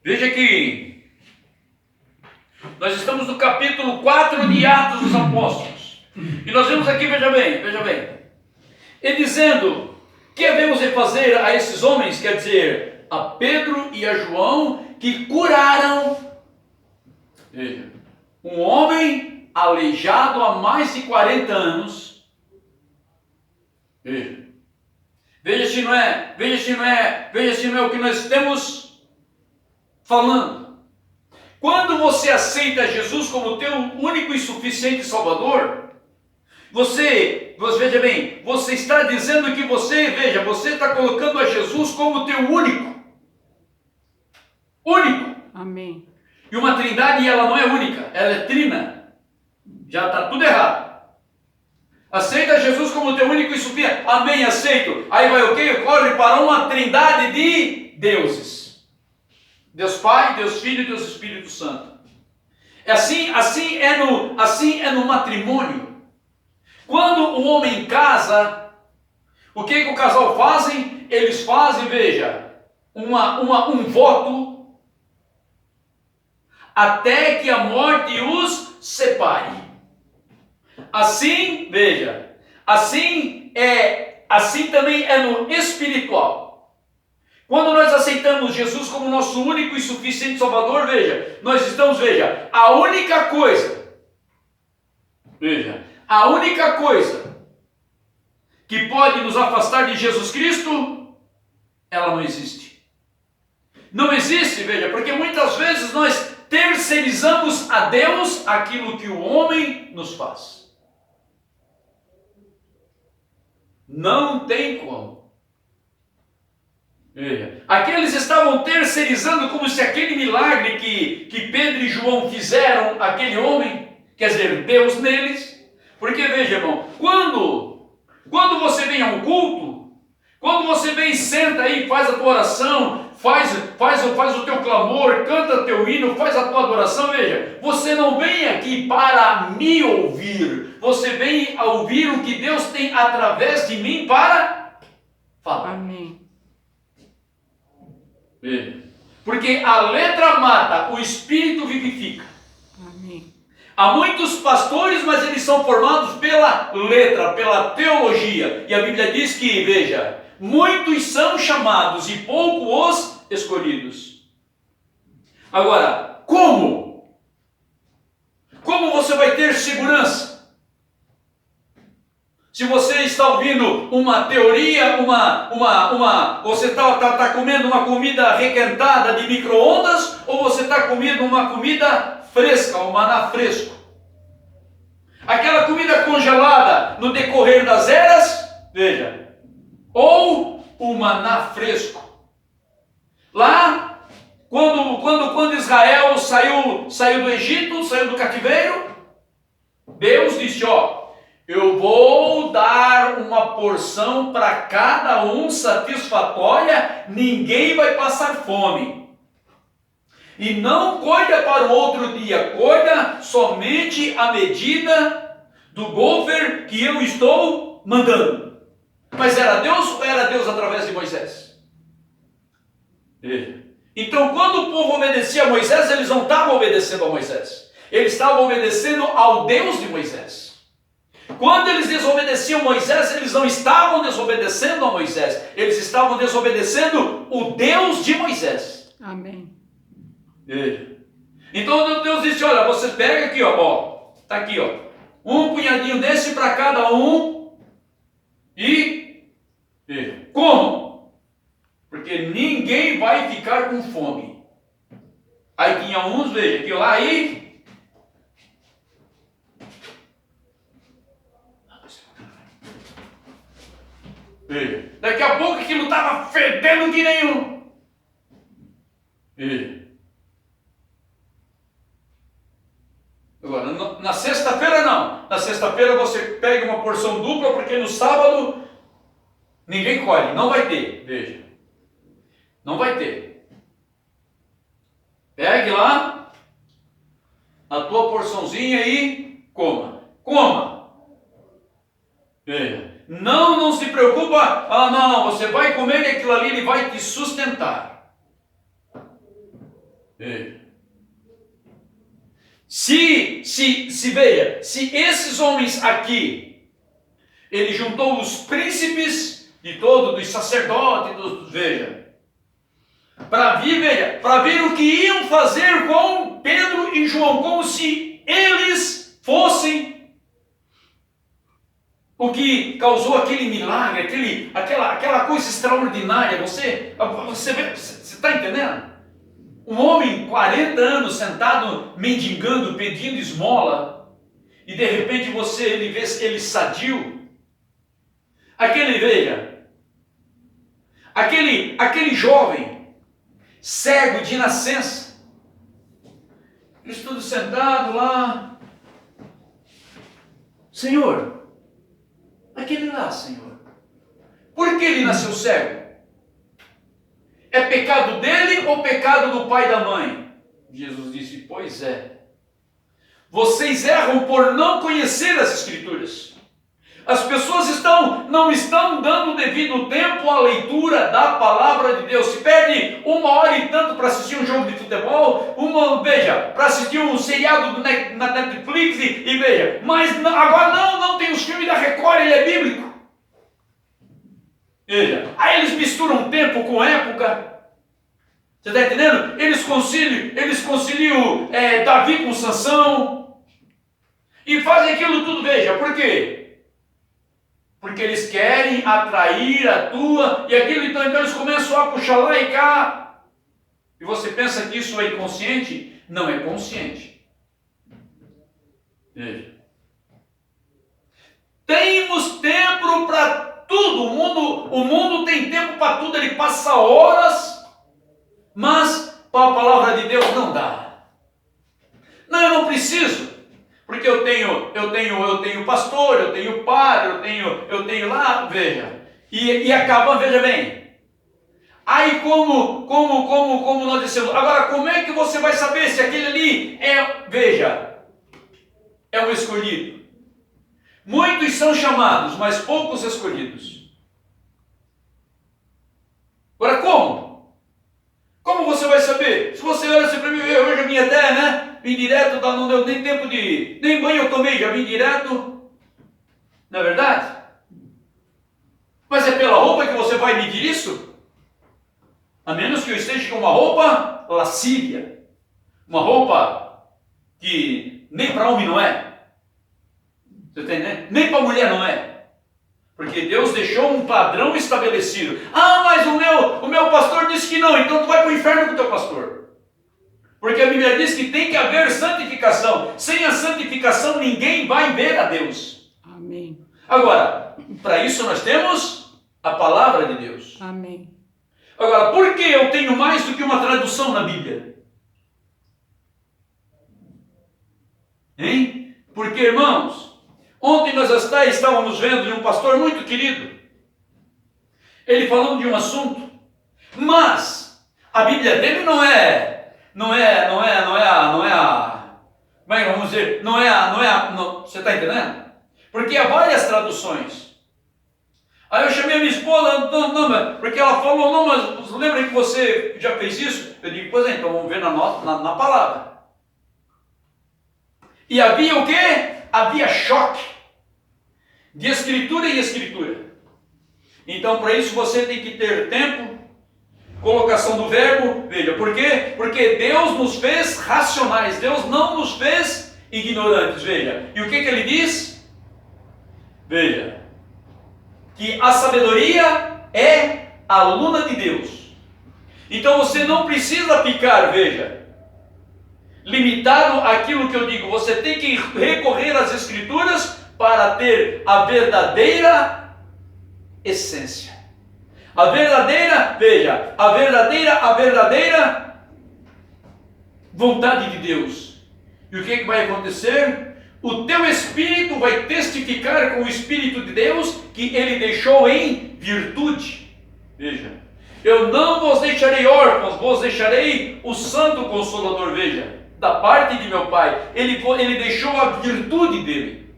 Veja que nós estamos no capítulo 4 de Atos dos Apóstolos. E nós vemos aqui, veja bem. E dizendo, que havemos de fazer a esses homens, quer dizer, a Pedro e a João, que curaram, veja, um homem aleijado há mais de 40 anos. Veja se não é o que nós estamos falando. Quando você aceita Jesus como teu único e suficiente Salvador, você está dizendo que você está colocando a Jesus como teu único. Amém. E uma trindade, ela não é única, ela é trina. Já está tudo errado. Aceita Jesus como teu único e suficiente. Amém, aceito. Aí vai o quê? Corre para uma trindade de deuses. Deus Pai, Deus Filho e Deus Espírito Santo. Assim é no matrimônio. Quando o homem casa, o que o casal fazem? Eles fazem, veja, um voto até que a morte os separe. Assim também é no espiritual. Quando nós aceitamos Jesus como nosso único e suficiente Salvador, nós estamos, a única coisa que pode nos afastar de Jesus Cristo, ela não existe. Não existe, porque muitas vezes nós terceirizamos a Deus aquilo que o homem nos faz. Não tem como. Aqueles estavam terceirizando como se aquele milagre que Pedro e João fizeram aquele homem, quer dizer, Deus neles. Porque veja, irmão, quando você vem a um culto, quando você vem e senta aí, faz a tua oração, faz o teu clamor, canta teu hino, faz a tua adoração, você não vem aqui para me ouvir, você vem a ouvir o que Deus tem através de mim para falar. Amém. Porque a letra mata, o Espírito vivifica. Amém. Há muitos pastores, mas eles são formados pela letra, pela teologia. E a Bíblia diz que, muitos são chamados e pouco os escolhidos. Agora, como? Como você vai ter segurança? Se você está ouvindo uma teoria, você está comendo uma comida requentada de micro-ondas, ou você está comendo uma comida fresca, um maná fresco. Aquela comida congelada no decorrer das eras, ou o maná fresco. Lá, quando Israel saiu do Egito, saiu do cativeiro, Deus disse, eu vou dar uma porção para cada um satisfatória, ninguém vai passar fome. E não colha para o outro dia, colha somente à medida do gofer que eu estou mandando. Mas era Deus ou era Deus através de Moisés? Então, quando o povo obedecia a Moisés, eles não estavam obedecendo a Moisés. Eles estavam obedecendo ao Deus de Moisés. Quando eles desobedeciam Moisés, eles não estavam desobedecendo a Moisés. Eles estavam desobedecendo o Deus de Moisés. Amém. Então Deus disse, olha, você pega aqui, está aqui, um punhadinho desse para cada um. E como? Porque ninguém vai ficar com fome. Aí tinha uns, que lá aí. Daqui a pouco aquilo estava fedendo que nenhum. Agora, na sexta-feira não. Na sexta-feira você pega uma porção dupla, porque no sábado ninguém colhe, não vai ter. Não vai ter. Pegue lá a tua porçãozinha e coma. Não se preocupa, não, você vai comer e aquilo ali ele vai te sustentar. Veja, se esses homens aqui, ele juntou os príncipes de todo, dos sacerdotes, veja, para ver o que iam fazer com Pedro e João, como se eles fossem o que causou aquele milagre, aquela coisa extraordinária. Você está entendendo? Um homem, 40 anos, sentado, mendigando, pedindo esmola, e de repente ele vê ele sadio. Aquele jovem, cego de nascença, eles todos sentados lá. Senhor, aquele lá, Senhor, por que ele nasceu cego? É pecado dele ou pecado do pai e da mãe? Jesus disse, pois é. Vocês erram por não conhecer as Escrituras. As pessoas não estão dando o devido tempo à leitura da palavra de Deus. Se perde 1h e tanto para assistir um jogo de futebol, para assistir um seriado na Netflix e veja, mas agora não tem os filmes da Record, ele é bíblico. Veja, aí eles misturam tempo com época. Você está entendendo? Eles conciliam Davi com Sansão e fazem aquilo tudo. Veja, por quê? Porque eles querem atrair a tua e aquilo, então eles começam a puxar lá e cá. E você pensa que isso é inconsciente? Não é consciente. Veja. Temos tempo para tudo. O mundo tem tempo para tudo. Ele passa horas, mas para a palavra de Deus não dá. Não, eu não preciso. Porque eu tenho pastor, eu tenho padre, eu tenho lá, veja. E acaba, veja bem. Aí como nós dissemos, agora como é que você vai saber se aquele ali é um escolhido? Muitos são chamados, mas poucos escolhidos. Agora como? Como você vai saber? Se você olha assim para mim, hoje eu vim até, vim direto, não deu nem tempo nem banho eu tomei, já vim direto. Não é verdade? Mas é pela roupa que você vai medir isso? A menos que eu esteja com uma roupa lascívia. Uma roupa que nem para homem não é. Você está entendendo? Nem para mulher não é. Porque Deus deixou um padrão estabelecido. Ah, mas o meu pastor disse que não, então tu vai para o inferno com o teu pastor. Porque a Bíblia diz que tem que haver santificação. Sem a santificação ninguém vai ver a Deus. Amém. Agora, para isso nós temos a palavra de Deus. Amém. Agora, por que eu tenho mais do que uma tradução na Bíblia? Hein? Porque, irmãos, ontem nós estávamos vendo de um pastor muito querido, ele falando de um assunto, mas a Bíblia dele não é você está entendendo? Porque há várias traduções. Aí eu chamei a minha esposa, porque ela falou, não, mas lembra que você já fez isso? Eu digo, pois é, então vamos ver na palavra. E havia o quê? Havia choque de escritura em escritura. Então, para isso você tem que ter tempo, colocação do verbo, veja, por quê? Porque Deus nos fez racionais, Deus não nos fez ignorantes, veja. E o que ele diz? Veja, que a sabedoria é aluna de Deus. Então você não precisa ficar, veja, limitado àquilo que eu digo. Você tem que recorrer às Escrituras para ter a verdadeira essência. A verdadeira, veja, a verdadeira vontade de Deus. E o que vai acontecer? O teu espírito vai testificar com o Espírito de Deus que Ele deixou em virtude. Veja, eu não vos deixarei órfãos, vos deixarei o Santo Consolador. Veja, da parte de meu Pai, Ele deixou a virtude dele.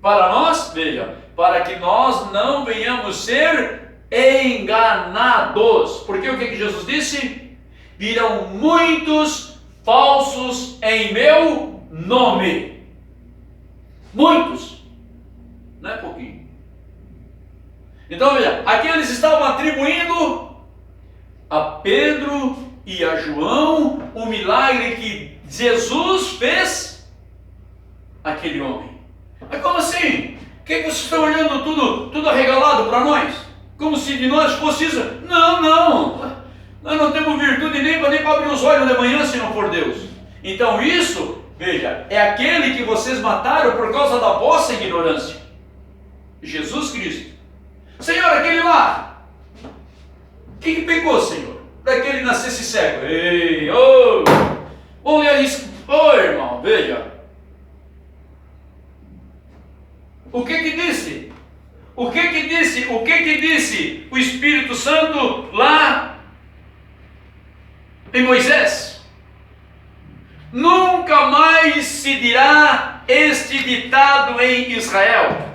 Para nós, veja, para que nós não venhamos ser enganados. Porque o que Jesus disse? virão muitos falsos em meu nome. Muitos. Não é pouquinho. Então veja, aqui eles estavam atribuindo a Pedro e a João o milagre que Jesus fez àquele homem. Mas como assim? O que vocês estão olhando tudo arregalado para nós? Como se de nós fosse isso? Não, não. Nós não temos virtude nem para abrir os olhos de manhã se não for Deus. Então isso, veja, é aquele que vocês mataram por causa da vossa ignorância. Jesus Cristo. Senhor, aquele lá, o que pecou, Senhor? Para que ele nascesse cego? Ei, ô, vamos ler isso. Ô, irmão, veja. O que disse? O que disse o Espírito Santo lá em Moisés? Nunca mais se dirá este ditado em Israel: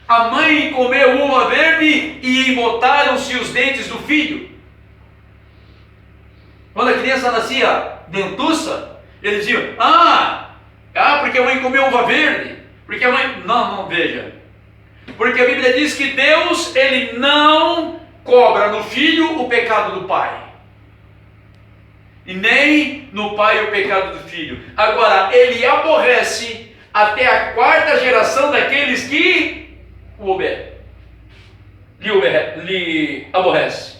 a mãe comeu uva verde e embotaram-se os dentes do filho. Quando a criança nascia dentuça, eles diziam: porque a mãe comeu uva verde, porque a mãe... Não, veja. Porque a Bíblia diz que Deus, ele não cobra no filho o pecado do pai. E nem no pai o pecado do filho. Agora, ele aborrece até a quarta geração daqueles que lhe aborrece.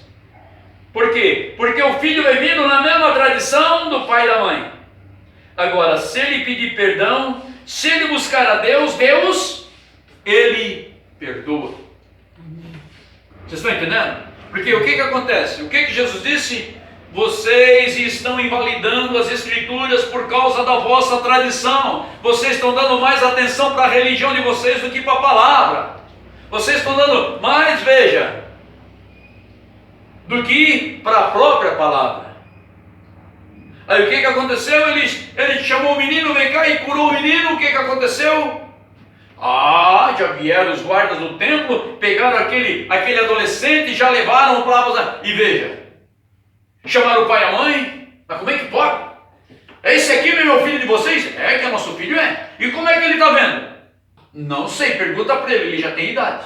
Por quê? Porque o filho é vindo na mesma tradição do pai e da mãe. Agora, se ele pedir perdão, se ele buscar a Deus, ele perdoa. Vocês estão entendendo? Porque o que acontece? O que Jesus disse? Vocês estão invalidando as Escrituras por causa da vossa tradição. Vocês estão dando mais atenção para a religião de vocês do que para a palavra. Vocês estão dando mais, veja, do que para a própria palavra. Aí o que aconteceu? Ele chamou o menino, vem cá, e curou o menino. O que aconteceu? Já vieram os guardas do templo, pegaram aquele adolescente, já levaram para... E veja, chamaram o pai e a mãe. Mas como é que pode? É esse aqui, meu filho de vocês? É, que é nosso filho, é. E como é que ele está vendo? Não sei, pergunta para ele já tem idade.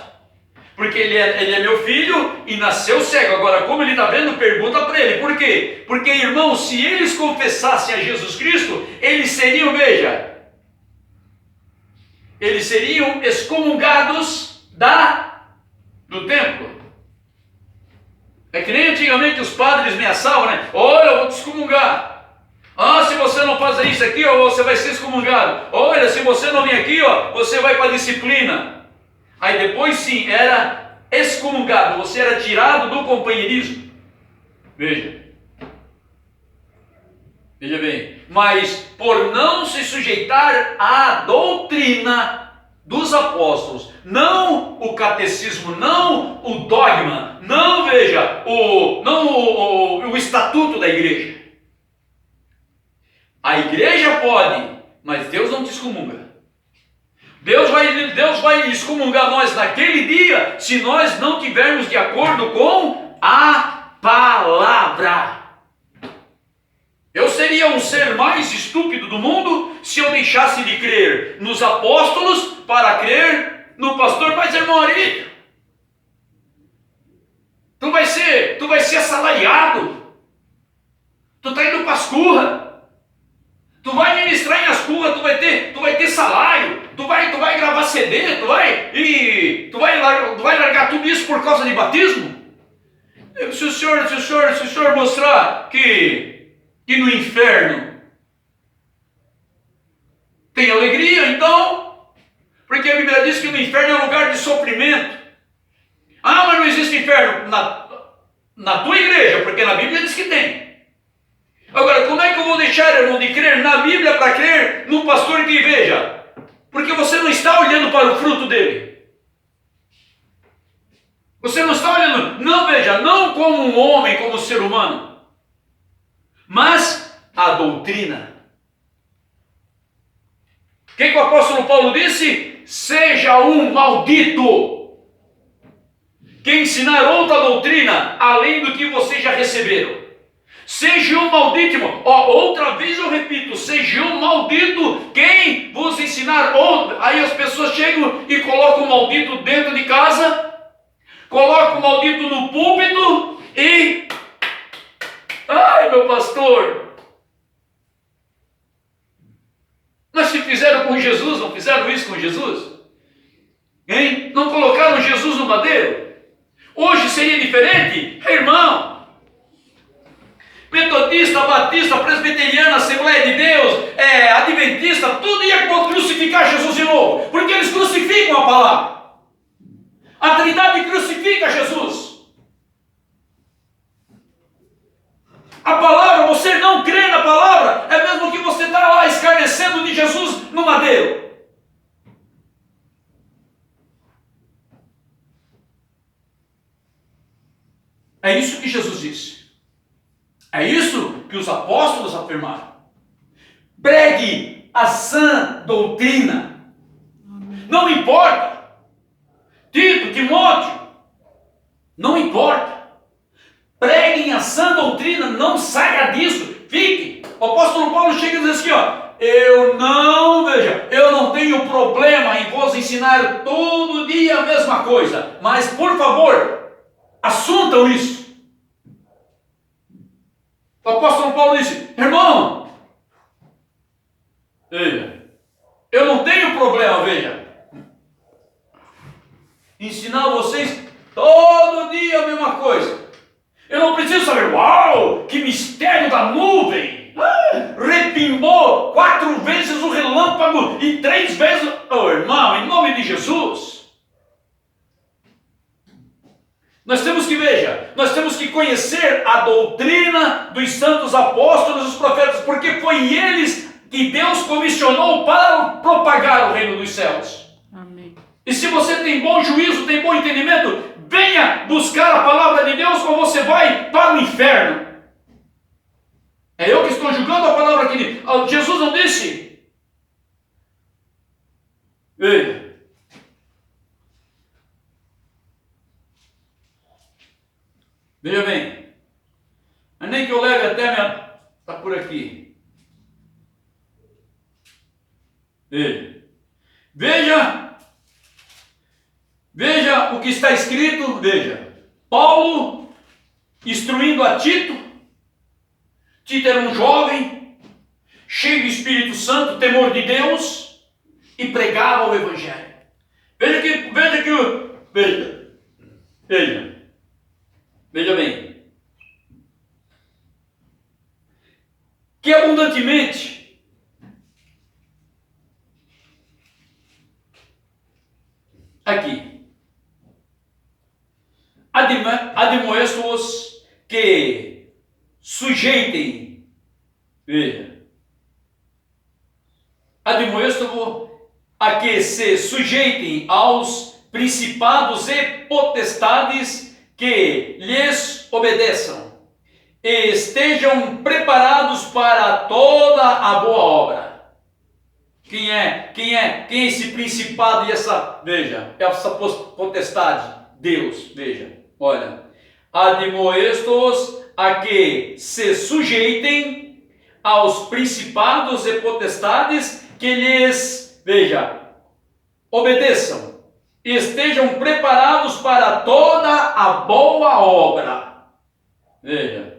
Porque ele é meu filho e nasceu cego. Agora, como ele está vendo, pergunta para ele. Por quê? Porque, irmão, se eles confessassem a Jesus Cristo, eles seriam, veja, eles seriam excomungados do templo. É que nem antigamente os padres ameaçavam, né? Olha, eu vou te excomungar. Se você não fazer isso aqui, você vai ser excomungado. Olha, se você não vir aqui, você vai para a disciplina. Aí depois sim, era excomungado, você era tirado do companheirismo. Veja bem, mas por não se sujeitar à doutrina dos apóstolos, não o catecismo, não o dogma, não, veja, o estatuto da igreja. A igreja pode, mas Deus não te excomunga. Deus vai excomungar nós naquele dia se nós não tivermos de acordo com a palavra. Eu seria um ser mais estúpido do mundo se eu deixasse de crer nos apóstolos para crer no pastor. Mas, irmão Arílio, tu vai ser assalariado, tu está indo para as curras, tu vai ministrar em Ascurra, tu vai ter salário, tu vai gravar CD, tu vai largar tudo isso por causa de batismo? Se o senhor mostrar que no inferno tem alegria, então, porque a Bíblia diz que no inferno é lugar de sofrimento. Mas não existe inferno na tua igreja, porque na Bíblia diz que tem. Agora, como é que eu vou deixar, irmão, de crer na Bíblia para crer no pastor que veja? Porque você não está olhando para o fruto dele. Você não está olhando, não, veja, não como um homem, como um ser humano, mas a doutrina. O que o apóstolo Paulo disse? Seja um maldito que ensinar outra doutrina além do que vocês já receberam. Sejam maldito. Ó, outra vez eu repito, sejam maldito quem vos ensinar. Aí as pessoas chegam e colocam o maldito dentro de casa, colocam o maldito no púlpito e... Ai, meu pastor! Mas se fizeram com Jesus, não fizeram isso com Jesus? Hein? Não colocaram Jesus no madeiro? Hoje seria diferente? Irmão! Metodista, batista, presbiteriana, Assembleia de Deus, adventista, tudo ia crucificar Jesus de novo, porque eles crucificam a palavra. A Trindade crucifica Jesus. A palavra, você não crê na palavra, é mesmo que você está lá escarnecendo de Jesus no madeiro. É isso que Jesus disse. É isso que os apóstolos afirmaram. Pregue a sã doutrina. Não importa. Tito, Timóteo, não importa. Preguem a sã doutrina, não saia disso. Fique. O apóstolo Paulo chega e diz assim, ó. Eu não tenho problema em vos ensinar todo dia a mesma coisa. Mas, por favor, assuntam isso. O apóstolo Paulo disse, irmão, veja, eu não tenho problema, veja, ensinar vocês todo dia a mesma coisa. Eu não preciso saber, uau, que mistério da nuvem, repimbou 4 vezes o relâmpago e 3 vezes, irmão, em nome de Jesus. Nós temos que conhecer a doutrina dos santos apóstolos e dos profetas, porque foi eles que Deus comissionou para propagar o reino dos céus. Amém. E se você tem bom juízo, tem bom entendimento, venha buscar a palavra de Deus ou você vai para o inferno. É eu que estou julgando a palavra aqui. Jesus não disse? Veja. Veja bem, mas nem que eu leve até minha... Está por aqui. Veja o que está escrito, veja. Paulo instruindo a Tito. Tito era um jovem, cheio do Espírito Santo, temor de Deus, e pregava o Evangelho. Veja bem, que abundantemente aqui admoesto-os que sujeitem, veja, admoesto-vos a que se sujeitem aos principados e potestades, que lhes obedeçam e estejam preparados para toda a boa obra. Quem é esse principado e essa potestade? Deus, veja, olha. Admoesto-os a que se sujeitem aos principados e potestades, que lhes, veja, obedeçam e estejam preparados para toda a boa obra. Veja,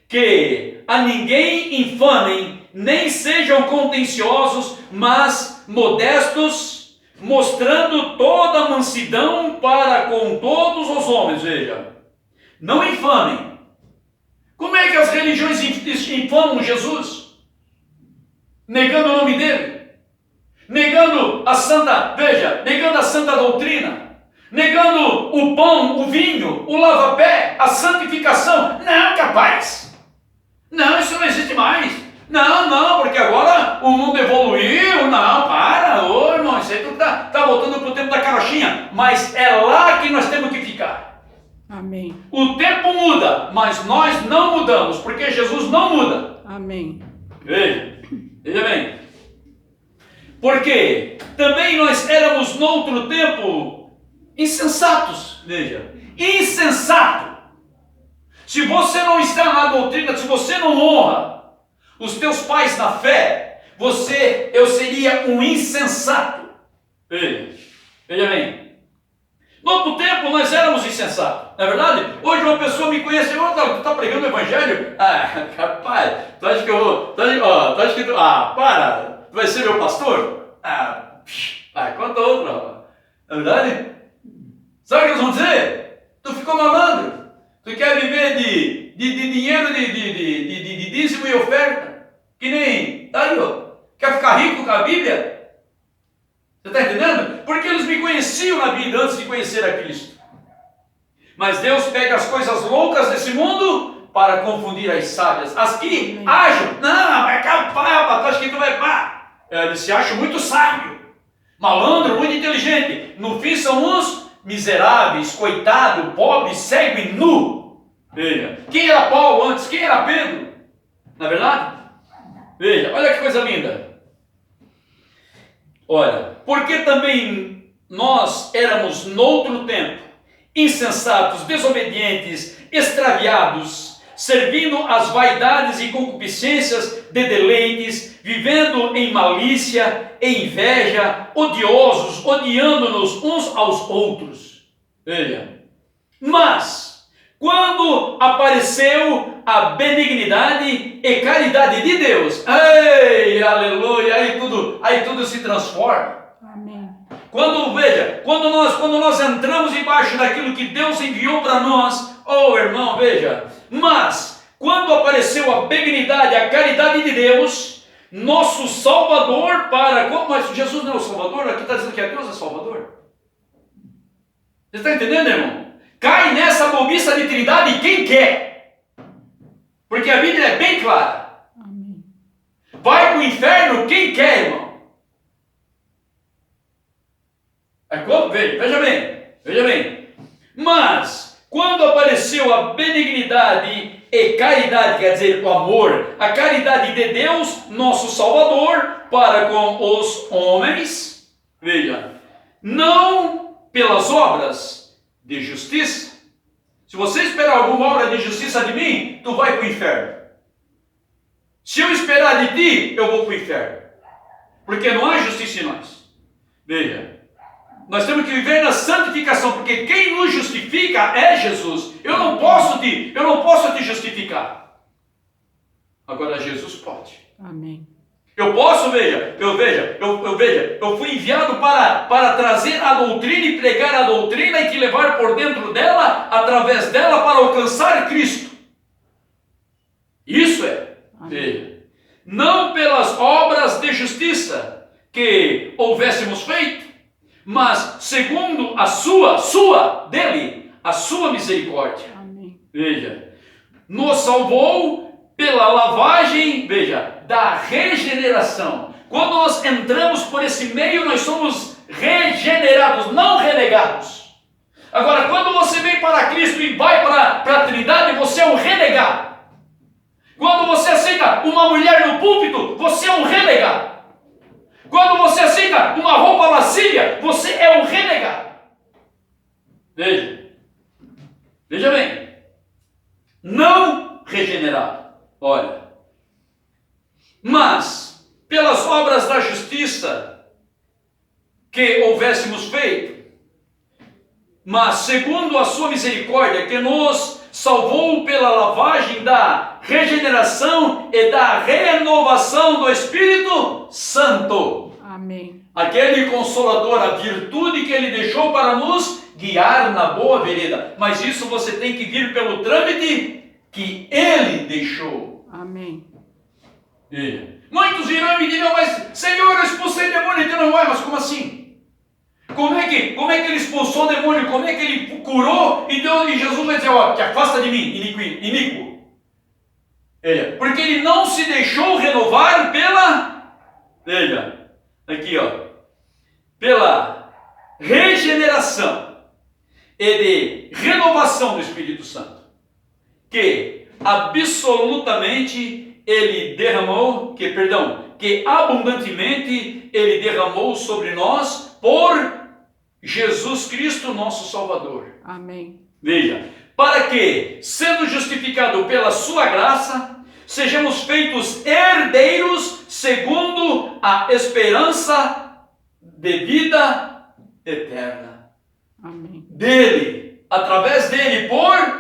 que a ninguém infamem, nem sejam contenciosos, mas modestos, mostrando toda a mansidão para com todos os homens. Veja, não infamem. Como é que as religiões infamam Jesus? Negando o nome dele. Negando a santa doutrina, negando o pão, o vinho, o lava-pé, a santificação. Não, capaz. Não, isso não existe mais. Não, porque agora o mundo evoluiu. Não, para, irmão, isso aí tá voltando para o tempo da carochinha. Mas é lá que nós temos que ficar. Amém. O tempo muda, mas nós não mudamos, porque Jesus não muda. Amém. Veja bem. Porque também nós éramos noutro tempo insensatos. Veja, insensato. Se você não está na doutrina, se você não honra os teus pais na fé, eu seria um insensato. Veja bem. No outro tempo nós éramos insensatos, não é verdade? Hoje uma pessoa me conhece, tu está pregando o evangelho? Ah, rapaz, tu acha que eu vou, tu acha que tu vai ser meu pastor? Conta outra, rapaz. Não é verdade? Sabe o que eles vão dizer? Tu ficou malandro, tu quer viver de dinheiro, de dízimo e oferta, que nem, aí ó, quer ficar rico com a Bíblia? Você está entendendo? Porque eles me conheciam na vida antes de conhecer a Cristo. Mas Deus pega as coisas loucas desse mundo para confundir as sábias. As que acham, não, vai capar, tu acha que tu vai pá. Eles se acham muito sábio, malandro, muito inteligente. No fim são uns miseráveis, coitado, pobre, cego e nu. Veja, quem era Paulo antes? Quem era Pedro? Não é verdade? Veja, olha que coisa linda. Olha, porque também nós éramos noutro tempo insensatos, desobedientes, extraviados, servindo às vaidades e concupiscências de deleites, vivendo em malícia e inveja, odiosos, odiando-nos uns aos outros. Veja, mas quando apareceu a benignidade e caridade de Deus, ei, aleluia, aí tudo se transforma. Amém. Quando nós entramos embaixo daquilo que Deus enviou para nós, oh irmão, veja, mas quando apareceu a benignidade, a caridade de Deus, nosso Salvador mas Jesus não é o Salvador, aqui está dizendo que é Deus é Salvador. Você está entendendo, irmão? Cai nessa bobiça de trindade quem quer. Porque a Bíblia é bem clara. Amém. Vai para o inferno quem quer, irmão. Veja bem. Mas, quando apareceu a benignidade e caridade, quer dizer, o amor, a caridade de Deus, nosso Salvador, para com os homens, veja, não pelas obras de justiça. Se você esperar alguma obra de justiça de mim, tu vai para o inferno. Se eu esperar de ti, eu vou para o inferno. Porque não há justiça em nós. Veja, nós temos que viver na santificação, porque quem nos justifica é Jesus. Eu não posso te justificar. Agora Jesus pode. Amém. Eu posso, eu fui enviado para trazer a doutrina e pregar a doutrina e te levar por dentro dela, através dela, para alcançar Cristo. Isso é, veja, não pelas obras de justiça que houvéssemos feito, mas segundo a sua misericórdia. Amém. Veja, nos salvou pela lavagem, veja, da regeneração. Quando nós entramos por esse meio, nós somos regenerados, não renegados. Agora, quando você vem para Cristo e vai para a Trindade, você é um renegado. Quando você aceita uma mulher no púlpito, você é um renegado. Quando você aceita uma roupa lascívia, você é um renegado. Veja bem, não regenerado. Olha, mas pelas obras da justiça que houvéssemos feito, mas segundo a sua misericórdia, que nos salvou pela lavagem da regeneração e da renovação do Espírito Santo. Amém. Aquele Consolador, a virtude que Ele deixou para nos guiar na boa vereda. Mas isso você tem que vir pelo trâmite que Ele deixou. Amém. Muitos virão e me dirão, mas Senhor, eu expulsei demônio, então não vai, mas como assim? Como é que ele expulsou o demônio? Como é que ele curou? E Jesus vai dizer, ó, te afasta de mim, iníquo. Porque ele não se deixou renovar pela regeneração e de renovação do Espírito Santo, que absolutamente ele derramou, que abundantemente ele derramou sobre nós por Jesus Cristo, nosso Salvador. Amém. Veja, para que, sendo justificado pela sua graça, sejamos feitos herdeiros segundo a esperança de vida eterna. Amém. Dele, através dele,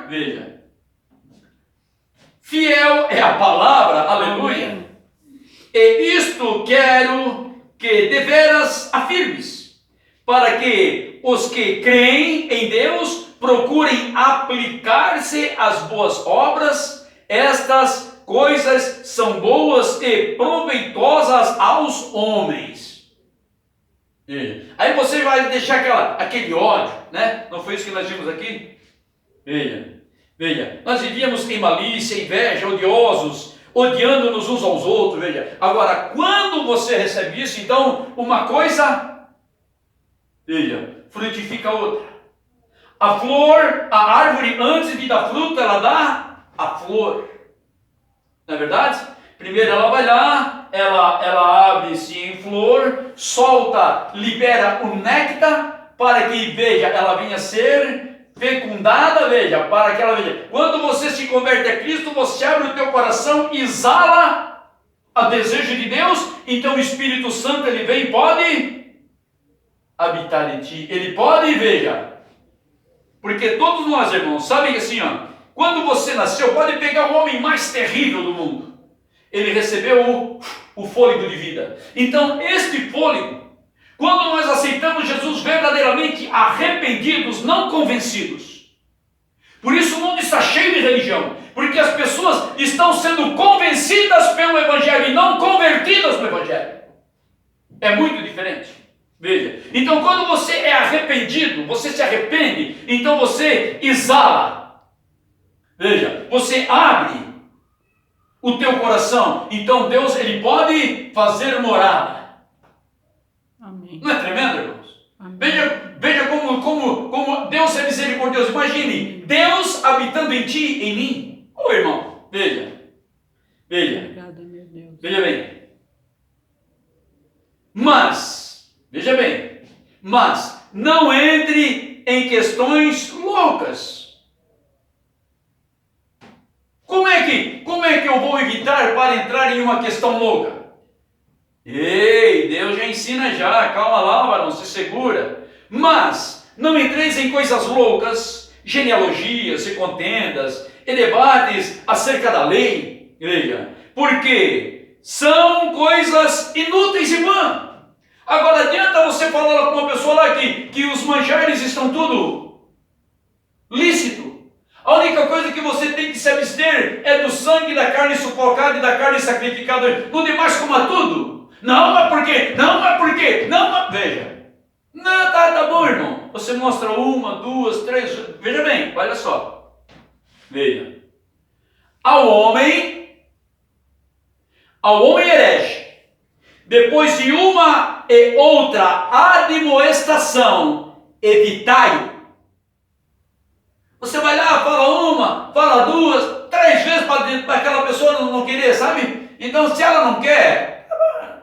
veja, fiel é a palavra, aleluia. Amém. E isto quero que deveras afirmes, para que os que creem em Deus procurem aplicar-se às boas obras. Estas coisas são boas e proveitosas aos homens. Aí você vai deixar aquele ódio, né? Não foi isso que nós vimos aqui? Veja, nós vivíamos em malícia, inveja, odiosos, odiando-nos uns aos outros, veja. Agora, quando você recebe isso, então, uma coisa, veja, frutifica a outra. A flor, a árvore, antes de dar fruto, ela dá a flor. Não é verdade? Primeiro ela vai lá, ela abre-se em flor, solta, libera o néctar, para que, veja, ela venha a ser fecundada, veja, para que ela veja. Quando você se converte a Cristo, você abre o teu coração, exala a desejo de Deus, então o Espírito Santo, ele vem e pode habitar em ti. Ele pode, veja, porque todos nós, irmãos, sabem que assim, quando você nasceu, pode pegar o homem mais terrível do mundo. Ele recebeu o fôlego de vida. Então, este fôlego, quando nós aceitamos Jesus verdadeiramente arrependidos, não convencidos. Por isso o mundo está cheio de religião, porque as pessoas estão sendo convencidas pelo Evangelho e não convertidas no Evangelho. É muito diferente. Veja, então quando você é arrependido, você se arrepende, então você exala. Veja, você abre o teu coração, então Deus, ele pode fazer morada. Amém. Não é tremendo, irmãos? Amém. Veja como Deus é misericordioso. Imagine, Deus habitando em ti, em mim. Ô irmão, veja. Obrigada, meu Deus. Veja bem. Veja bem, mas não entre em questões loucas. Como é que eu vou evitar para entrar em uma questão louca? Ei, Deus já ensina já, calma lá, varão, se segura. Mas não entreis em coisas loucas, genealogias e contendas, e debates acerca da lei, veja, porque são coisas inúteis e vãs. Agora adianta você falar com uma pessoa lá que os manjares estão tudo lícito. A única coisa que você tem que se abster é do sangue da carne sufocada e da carne sacrificada. No demais coma tudo. Não, mas por quê? Veja. Não, tá bom, irmão. Você mostra 1, 2, 3. Veja bem, olha só. Veja. Ao homem herege, depois de uma e outra admoestação, evitai-o. Você vai lá, fala 1, fala 2, 3 vezes para aquela pessoa não querer, sabe? Então, se ela não quer,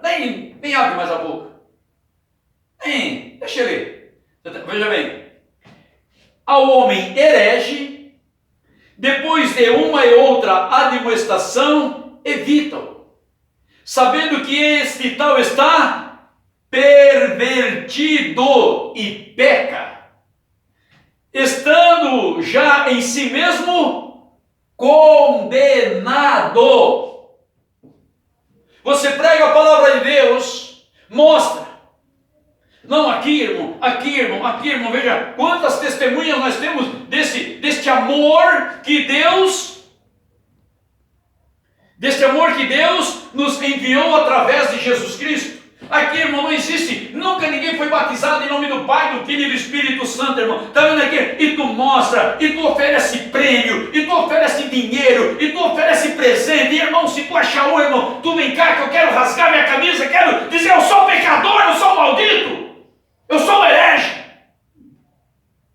nem abre mais a boca. Deixa ele. Veja bem. Ao homem herege, depois de uma e outra admoestação, evita-o, sabendo que este tal está pervertido e peca, estando já em si mesmo condenado. Você prega a palavra de Deus, mostra. Não, aqui, irmão, veja quantas testemunhas nós temos deste amor que Deus nos enviou através de Jesus Cristo. Aqui, irmão, não existe, nunca ninguém foi batizado em nome do Pai, do Filho e do Espírito Santo, irmão. Está vendo aqui? E tu mostra, e tu oferece prêmio, e tu oferece dinheiro, e tu oferece presente. E, irmão, se tu achar um, irmão, tu vem cá que eu quero rasgar minha camisa, quero dizer, eu sou pecador, eu sou maldito, eu sou herege.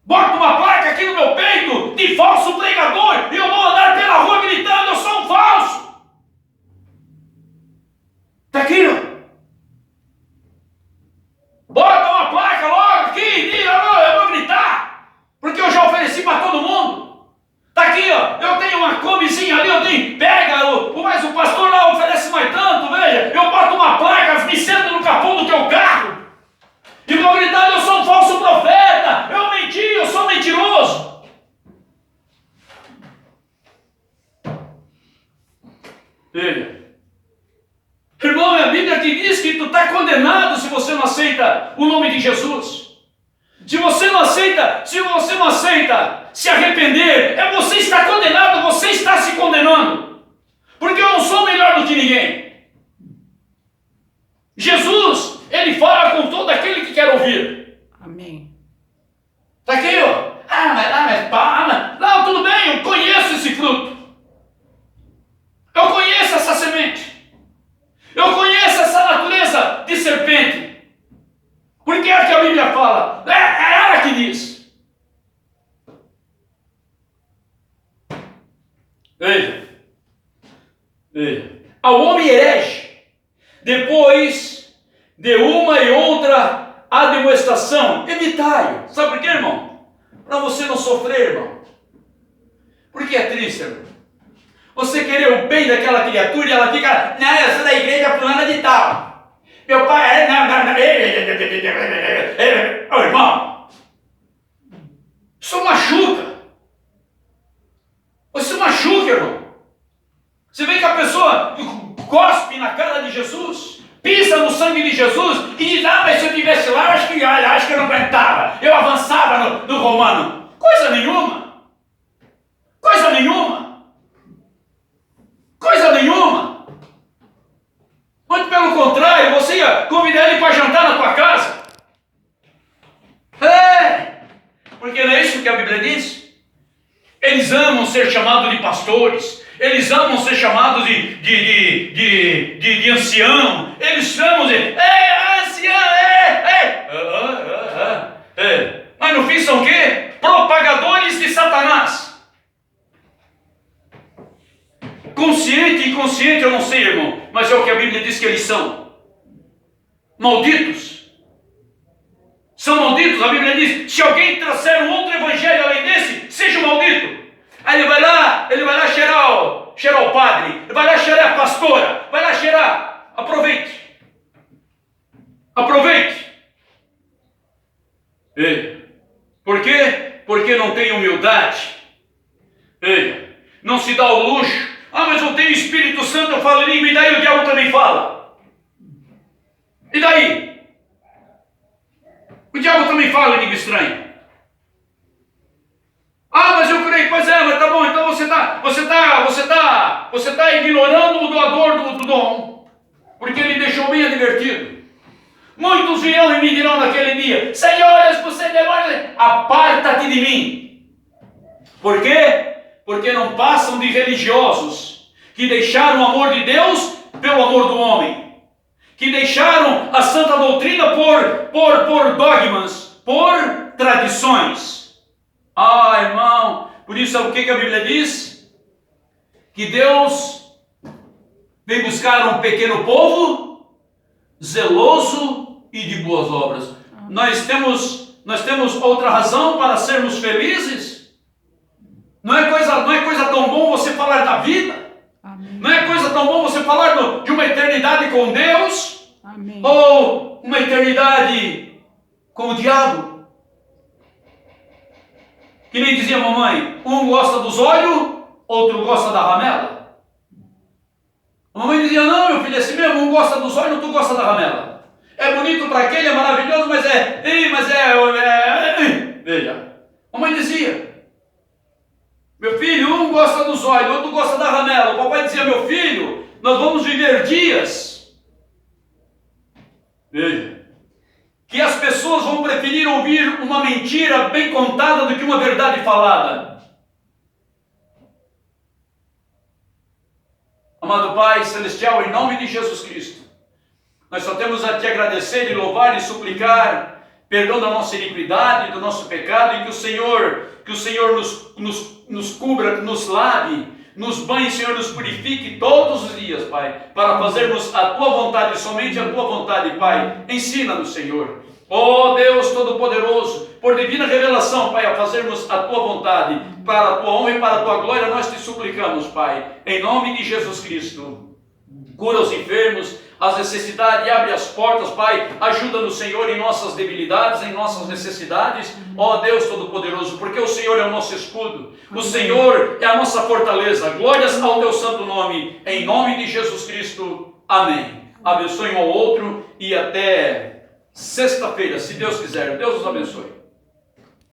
Bota uma placa aqui no meu peito de falso pregador, e eu vou andar pela rua gritando, eu sou um falso. Está aqui, ó. Bota uma placa logo aqui, diga, eu vou gritar, porque eu já ofereci para todo mundo. ninguém. Jesus, ele fala com todo aquele que quer ouvir. Amém. Está aqui, ó. Não, tudo bem, eu conheço esse fruto. Eu conheço essa semente. Eu conheço essa natureza de serpente. Porque é o que a Bíblia fala. É ela que diz. Veja. Ao homem herege, depois de uma e outra admoestação, evitai-o. Sabe por quê, irmão? Para você não sofrer, irmão. Porque é triste, irmão. Você querer o bem daquela criatura e ela fica, não, eu sou da igreja fulana de tal. Meu pai é, não. Ô, irmão, isso machuca. Isso machuca, irmão. Você vê que a pessoa cospe na cara de Jesus, pisa no sangue de Jesus e diz, mas se eu estivesse lá, acho que eu não aguentava. Eu avançava no romano. Coisa nenhuma. Coisa nenhuma. Coisa nenhuma. Muito pelo contrário, você ia convidar ele para jantar na tua casa. Porque não é isso que a Bíblia diz? Eles amam ser chamados de pastores. Eles amam ser chamados de ancião. Eles chamam de ancião, Mas no fim são o quê? Propagadores de Satanás. Consciente e inconsciente, eu não sei, irmão, mas é o que a Bíblia diz que eles são. Malditos. São malditos, a Bíblia diz, se alguém trouxer um outro evangelho além desse, seja maldito. Aí ele vai lá cheirar o padre, ele vai lá cheirar a pastora, vai lá cheirar. Aproveite. Aproveite. Por quê? Porque não tem humildade. Não se dá o luxo. Mas eu tenho Espírito Santo, eu falo em língua, e daí o diabo também fala. E daí? O diabo também fala em língua estranha. Mas eu creio, pois mas tá bom, então você tá ignorando o doador do dom, porque ele deixou bem advertido. Muitos virão e me dirão naquele dia, Senhor, expulsei demônios, aparta-te de mim. Por quê? Porque não passam de religiosos, que deixaram o amor de Deus pelo amor do homem, que deixaram a santa doutrina por dogmas, por tradições. Irmão, por isso o que a Bíblia diz? Que Deus vem buscar um pequeno povo, zeloso e de boas obras. Nós temos outra razão para sermos felizes? Não é coisa tão bom você falar da vida? Amém. Não é coisa tão bom você falar de uma eternidade com Deus? Amém. Ou uma eternidade com o diabo? Que nem dizia a mamãe, um gosta dos olhos, outro gosta da ramela. A mamãe dizia, não, meu filho, é assim mesmo, um gosta dos olhos, outro gosta da ramela. É bonito para aquele, é maravilhoso, mas veja, a mamãe dizia, meu filho, um gosta dos olhos, outro gosta da ramela. O papai dizia, meu filho, nós vamos viver dias. Veja. Que as pessoas vão preferir ouvir uma mentira bem contada do que uma verdade falada. Amado Pai Celestial, em nome de Jesus Cristo, nós só temos a Te agradecer e louvar e suplicar perdão da nossa iniquidade, do nosso pecado, e que o Senhor nos cubra, nos lave, nos banhe, Senhor, nos purifique todos os dias, Pai, para fazermos a Tua vontade, somente a Tua vontade, Pai. Ensina-nos, Senhor. Ó Deus Todo-Poderoso, por divina revelação, Pai, a fazermos a Tua vontade, para a Tua honra e para a Tua glória, nós Te suplicamos, Pai, em nome de Jesus Cristo. Cura os enfermos, as necessidades, abre as portas, Pai, ajuda-nos, Senhor, em nossas debilidades, em nossas necessidades, ó Deus Todo-Poderoso, porque o Senhor é o nosso escudo, o Senhor é a nossa fortaleza. Glórias ao Teu santo nome, em nome de Jesus Cristo, amém. Abençoe um ao outro e até sexta-feira, se Deus quiser. Deus os abençoe.